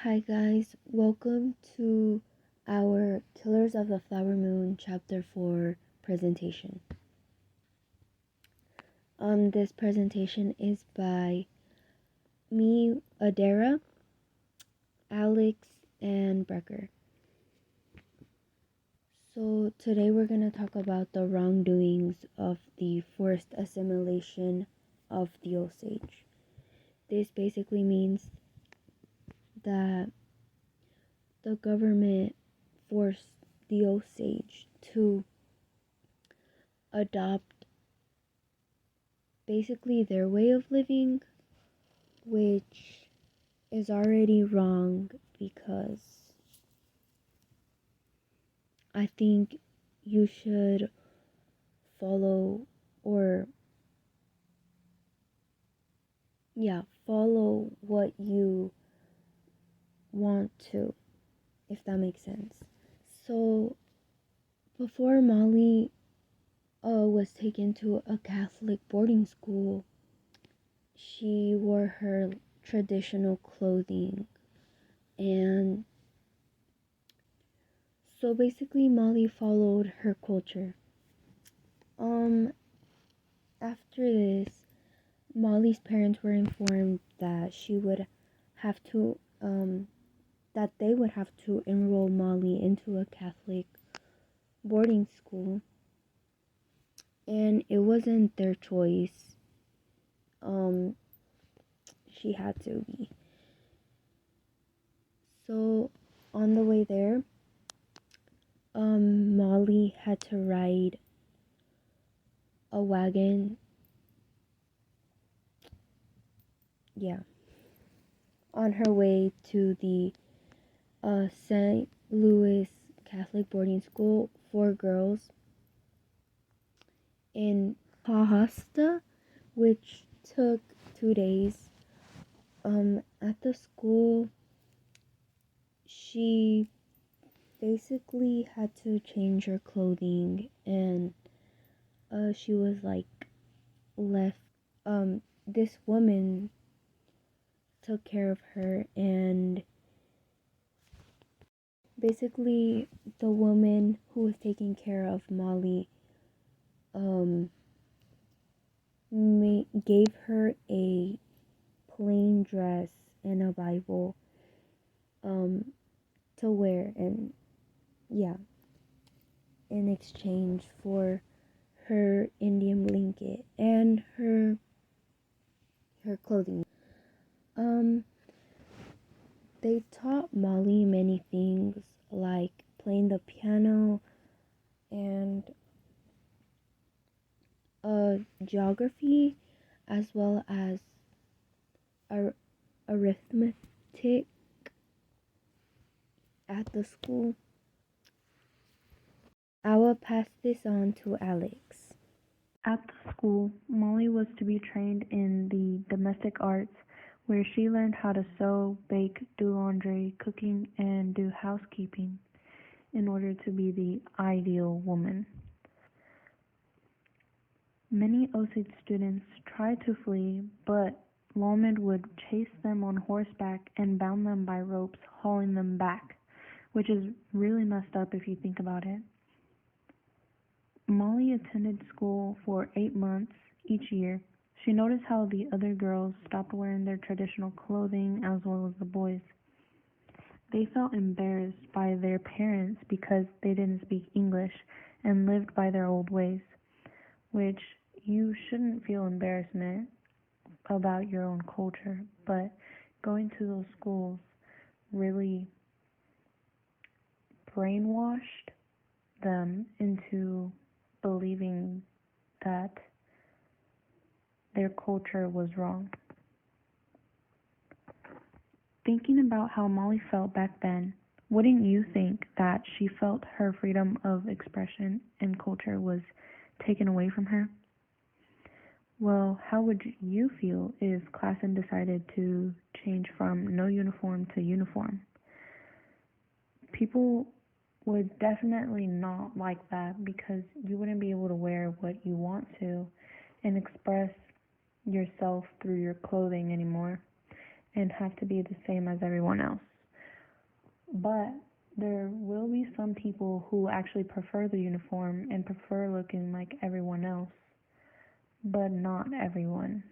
Hi guys, welcome to our Killers of the Flower Moon Chapter 4 presentation. This presentation is by me, Adara, Alex, and Brecker. So today we're going to talk about the wrongdoings of the forced assimilation of the Osage. This basically means that the government forced the Osage to adopt basically their way of living, which is already wrong because I think you should follow or follow what you want to, if that makes sense. So before Molly was taken to a Catholic boarding school, she wore her traditional clothing, and so basically Molly followed her culture. Um After this, Molly's parents were informed that she would have to that they would have to enroll Molly into a Catholic boarding school, and it wasn't their choice. Um she had to be. So on the way there, Molly had to ride a wagon. Yeah, on her way to the St. Louis Catholic boarding school for girls in Pahasta, which took 2 days. At the school, she basically had to change her clothing, and she was like left. This woman took care of her, and basically, the woman who was taking care of Molly, um, gave her a plain dress and a Bible, um, to wear, and yeah, in exchange for her Indian blanket and her clothing. Um, they taught Molly many things like playing the piano and geography, as well as ar- arithmetic at the school. I will pass this on to Alex. At the school, Molly was to be trained in the domestic arts, where she learned how to sew, bake, do laundry, cooking, and do housekeeping in order to be the ideal woman. Many Osage students tried to flee, but Lomond would chase them on horseback and bound them by ropes, hauling them back, which is really messed up if you think about it. Molly attended school for 8 months each year. She noticed how the other girls stopped wearing their traditional clothing as well as the boys. They felt embarrassed by their parents because they didn't speak English and lived by their old ways, which you shouldn't feel embarrassment about your own culture, but going to those schools really brainwashed them into believing that their culture was wrong. Thinking about how Molly felt back then, wouldn't you think that she felt her freedom of expression and culture was taken away from her? Well, how would you feel if Klassen decided to change from no uniform to uniform? People would definitely not like that because you wouldn't be able to wear what you want to and express yourself through your clothing anymore and have to be the same as everyone else. But there will be some people who actually prefer the uniform and prefer looking like everyone else, but not everyone.